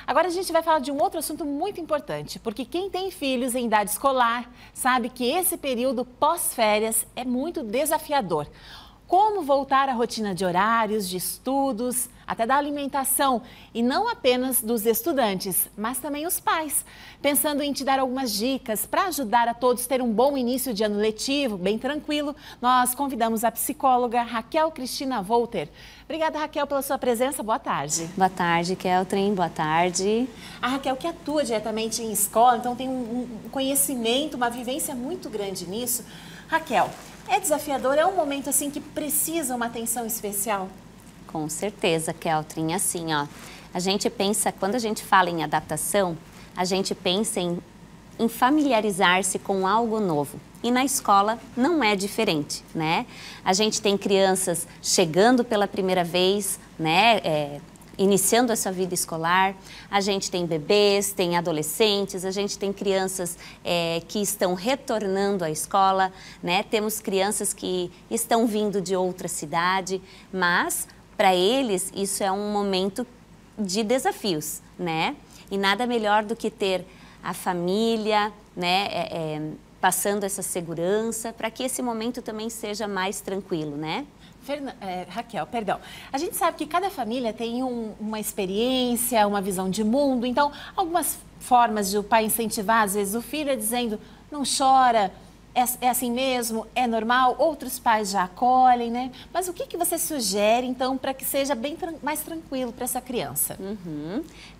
Agora a gente vai falar de um outro assunto muito importante, porque quem tem filhos em idade escolar sabe que esse período pós-férias é muito desafiador. Como voltar à rotina de horários, de estudos, até da alimentação, e não apenas dos estudantes, mas também os pais. Pensando em te dar algumas dicas para ajudar a todos a ter um bom início de ano letivo, bem tranquilo, nós convidamos a psicóloga Raquel Cristina Volter. Obrigada, Raquel, pela sua presença. Boa tarde. Boa tarde, Keltrin. Boa tarde. A Raquel que atua diretamente em escola, então tem um conhecimento, uma vivência muito grande nisso. Raquel, é desafiador? É um momento assim que precisa uma atenção especial? Com certeza, Keltrin. Assim, ó, a gente pensa, quando a gente fala em adaptação, a gente pensa em familiarizar-se com algo novo. E na escola não é diferente, né? A gente tem crianças chegando pela primeira vez, né? Iniciando a sua vida escolar, a gente tem bebês, tem adolescentes, a gente tem crianças que estão retornando à escola, né? Temos crianças que estão vindo de outra cidade, mas para eles isso é um momento de desafios, né? E nada melhor do que ter a família, né? Passando essa segurança para que esse momento também seja mais tranquilo, né? Raquel, perdão. A gente sabe que cada família tem uma experiência, uma visão de mundo. Então, algumas formas de o pai incentivar, às vezes, o filho dizendo, não chora, é assim mesmo, é normal. Outros pais já acolhem, né? Mas o que você sugere, então, para que seja bem mais tranquilo para essa criança?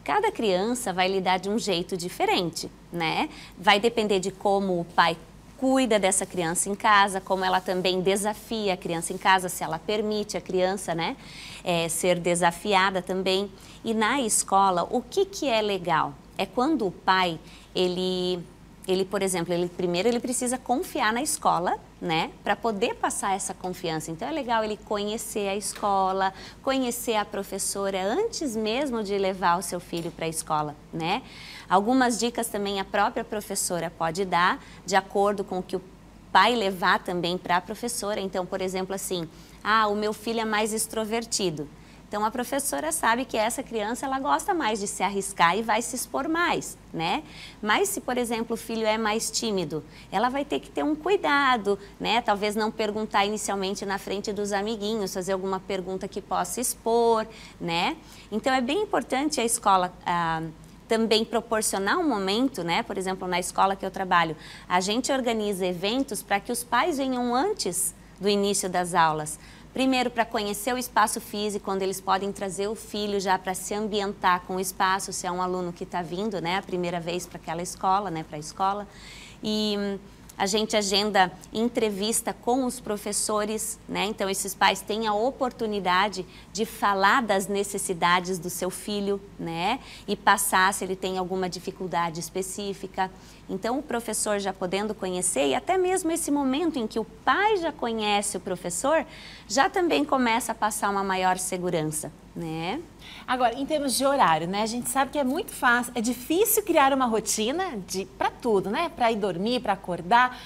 Cada criança vai lidar de um jeito diferente, né? Vai depender de como o pai cuida dessa criança em casa, como ela também desafia a criança em casa, se ela permite a criança, né, ser desafiada também. E na escola, o que é legal? É quando o pai, ele por exemplo, primeiro ele precisa confiar na escola, né, para poder passar essa confiança. Então é legal ele conhecer a escola, conhecer a professora antes mesmo de levar o seu filho para a escola, né? Algumas dicas também a própria professora pode dar, de acordo com o que o pai levar também para a professora. Então, por exemplo, assim, o meu filho é mais extrovertido. Então, a professora sabe que essa criança, ela gosta mais de se arriscar e vai se expor mais, né? Mas se, por exemplo, o filho é mais tímido, ela vai ter que ter um cuidado, né? Talvez não perguntar inicialmente na frente dos amiguinhos, fazer alguma pergunta que possa expor, né? Então, é bem importante a escola também proporcionar um momento, né? Por exemplo, na escola que eu trabalho, a gente organiza eventos para que os pais venham antes do início das aulas. Primeiro, para conhecer o espaço físico, onde eles podem trazer o filho já para se ambientar com o espaço, se é um aluno que está vindo, né, a primeira vez para aquela escola, né, para a escola. E a gente agenda entrevista com os professores, né? Então esses pais têm a oportunidade de falar das necessidades do seu filho, né? E passar se ele tem alguma dificuldade específica. Então o professor já podendo conhecer, e até mesmo esse momento em que o pai já conhece o professor, já também começa a passar uma maior segurança, né? Agora, em termos de horário, né? A gente sabe que é muito fácil, é difícil criar uma rotina para tudo, né? Para ir dormir, para acordar,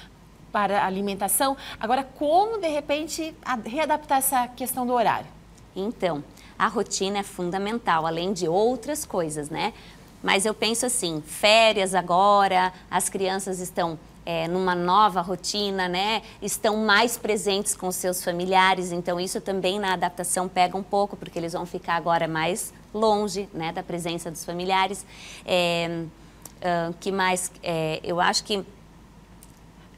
para alimentação. Agora, como, de repente, readaptar essa questão do horário? Então, a rotina é fundamental, além de outras coisas, né? Mas eu penso assim, férias agora, as crianças estão numa nova rotina, né? Estão mais presentes com seus familiares, então isso também na adaptação pega um pouco, porque eles vão ficar agora mais longe, né, da presença dos familiares. Que mais? Eu acho que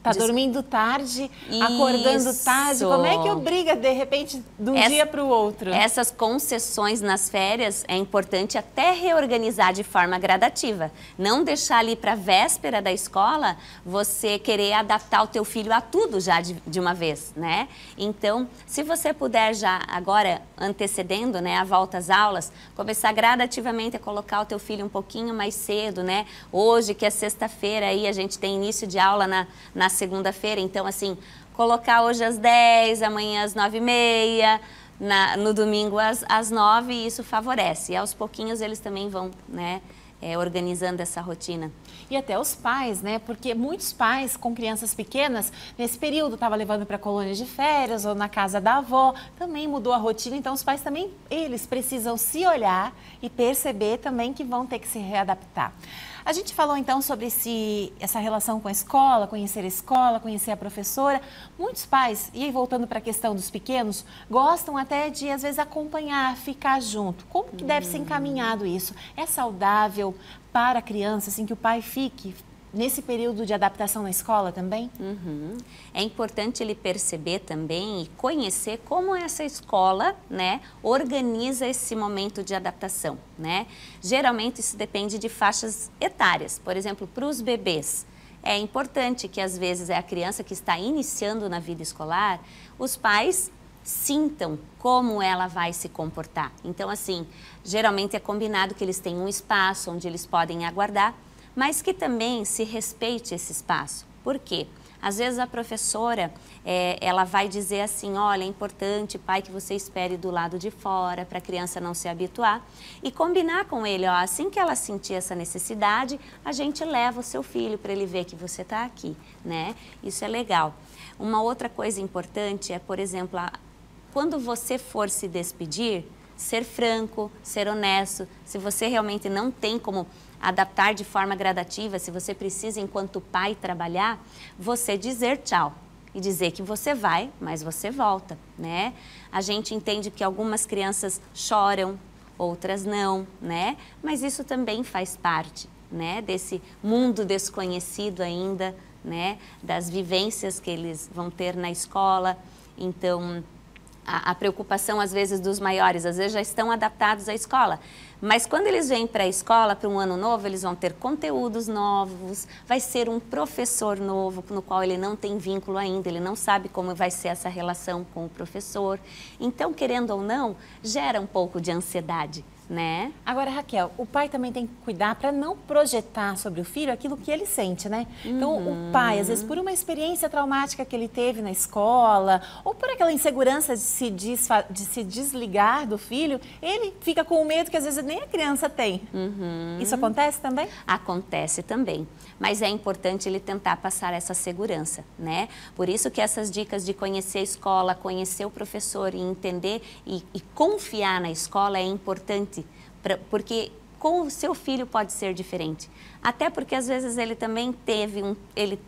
Tá dormindo tarde, acordando tarde, como é que obriga, de repente, de um dia para o outro? Essas concessões nas férias é importante até reorganizar de forma gradativa. Não deixar ali para a véspera da escola você querer adaptar o teu filho a tudo já de uma vez, né? Então, se você puder já agora, antecedendo, né, a volta às aulas, começar gradativamente a colocar o teu filho um pouquinho mais cedo, né? Hoje, que é sexta-feira, aí a gente tem início de aula na segunda-feira, então assim, colocar hoje às 10, amanhã às 9h30, no domingo às 9, e isso favorece. E aos pouquinhos eles também vão, né, organizando essa rotina. E até os pais, né? Porque muitos pais com crianças pequenas, nesse período, estavam levando para colônias de férias ou na casa da avó, também mudou a rotina. Então, os pais também, eles precisam se olhar e perceber também que vão ter que se readaptar. A gente falou então sobre essa relação com a escola, conhecer a professora. Muitos pais, e aí voltando para a questão dos pequenos, gostam até de, às vezes, acompanhar, ficar junto. Como que deve ser encaminhado isso? É saudável para a criança, assim, que o pai fique nesse período de adaptação na escola também? É importante ele perceber também e conhecer como essa escola, né, organiza esse momento de adaptação, né? Geralmente isso depende de faixas etárias. Por exemplo, para os bebês, é importante que às vezes é a criança que está iniciando na vida escolar, os pais sintam como ela vai se comportar. Então, assim, geralmente é combinado que eles tenham um espaço onde eles podem aguardar, mas que também se respeite esse espaço. Por quê? Às vezes a professora, ela vai dizer assim, olha, é importante, pai, que você espere do lado de fora para a criança não se habituar e combinar com ele, ó, assim que ela sentir essa necessidade, a gente leva o seu filho para ele ver que você está aqui, né? Isso é legal. Uma outra coisa importante é, por exemplo, quando você for se despedir, ser franco, ser honesto. Se você realmente não tem como adaptar de forma gradativa, se você precisa, enquanto pai, trabalhar, você dizer tchau e dizer que você vai, mas você volta, né? A gente entende que algumas crianças choram, outras não, né? Mas isso também faz parte, né? Desse mundo desconhecido ainda, né? Das vivências que eles vão ter na escola. Então, a preocupação, às vezes, dos maiores, às vezes já estão adaptados à escola. Mas quando eles vêm para a escola, para um ano novo, eles vão ter conteúdos novos, vai ser um professor novo, no qual ele não tem vínculo ainda, ele não sabe como vai ser essa relação com o professor. Então, querendo ou não, gera um pouco de ansiedade, né? Agora, Raquel, o pai também tem que cuidar para não projetar sobre o filho aquilo que ele sente, né? Então, o pai, às vezes, por uma experiência traumática que ele teve na escola, ou por aquela insegurança de se desligar do filho, ele fica com medo que às vezes nem a criança tem. Isso acontece também? Acontece também, mas é importante ele tentar passar essa segurança, né? Por isso que essas dicas de conhecer a escola, conhecer o professor e entender e confiar na escola é importante, porque com o seu filho pode ser diferente. Até porque às vezes ele também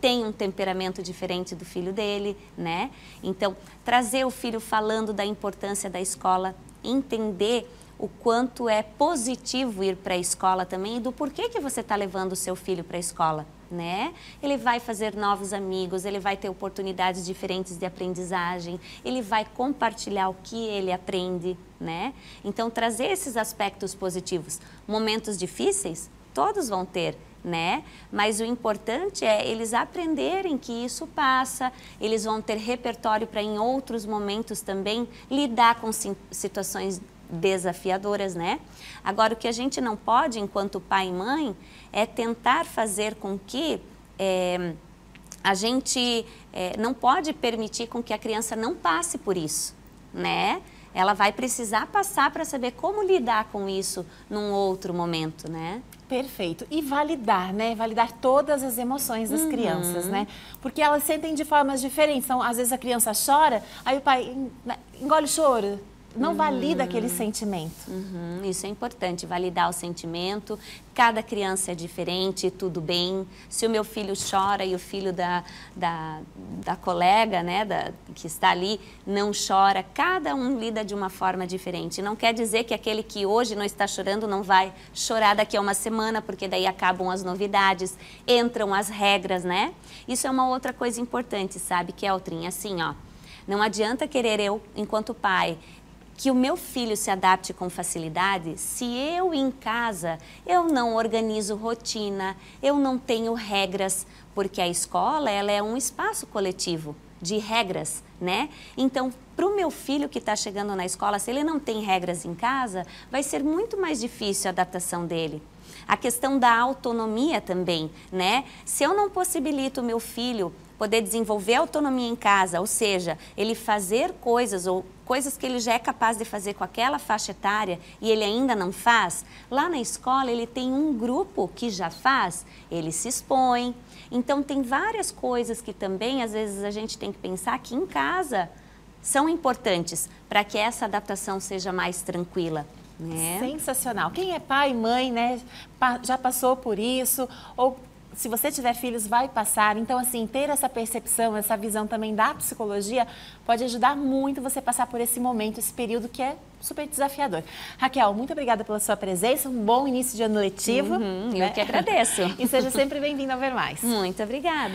tem um temperamento diferente do filho dele, né? Então, trazer o filho falando da importância da escola, entender o quanto é positivo ir para a escola também e do porquê que você está levando o seu filho para a escola, né? Ele vai fazer novos amigos, ele vai ter oportunidades diferentes de aprendizagem, ele vai compartilhar o que ele aprende, né? Então, trazer esses aspectos positivos. Momentos difíceis, todos vão ter, né? Mas o importante é eles aprenderem que isso passa, eles vão ter repertório para em outros momentos também lidar com situações desafiadoras, né? Agora, o que a gente não pode, enquanto pai e mãe, é tentar fazer com que a gente não pode permitir com que a criança não passe por isso, né? Ela vai precisar passar para saber como lidar com isso num outro momento, né? Perfeito. E validar, né? Validar todas as emoções das crianças, né? Porque elas sentem de formas diferentes. Então, às vezes a criança chora, aí o pai engole o choro. Não valida aquele sentimento. Isso é importante, validar o sentimento. Cada criança é diferente, tudo bem. Se o meu filho chora e o filho da colega, né, que está ali, não chora, cada um lida de uma forma diferente. Não quer dizer que aquele que hoje não está chorando não vai chorar daqui a uma semana, porque daí acabam as novidades, entram as regras, né? Isso é uma outra coisa importante, sabe, Keltrin? Assim, ó, não adianta querer eu, enquanto pai, que o meu filho se adapte com facilidade se eu em casa, eu não organizo rotina, eu não tenho regras, porque a escola ela é um espaço coletivo de regras, né? Então, para o meu filho que está chegando na escola, se ele não tem regras em casa, vai ser muito mais difícil a adaptação dele. A questão da autonomia também, né? Se eu não possibilito o meu filho poder desenvolver autonomia em casa, ou seja, ele fazer coisas ou coisas que ele já é capaz de fazer com aquela faixa etária e ele ainda não faz, lá na escola ele tem um grupo que já faz, ele se expõe. Então tem várias coisas que também às vezes a gente tem que pensar que em casa são importantes para que essa adaptação seja mais tranquila. Né? Sensacional. Quem é pai e mãe, né, já passou por isso, ou se você tiver filhos, vai passar. Então, assim, ter essa percepção, essa visão também da psicologia pode ajudar muito você a passar por esse momento, esse período que é super desafiador. Raquel, muito obrigada pela sua presença, um bom início de ano letivo. Eu que agradeço. E seja sempre bem-vinda ao Ver Mais. Muito obrigada.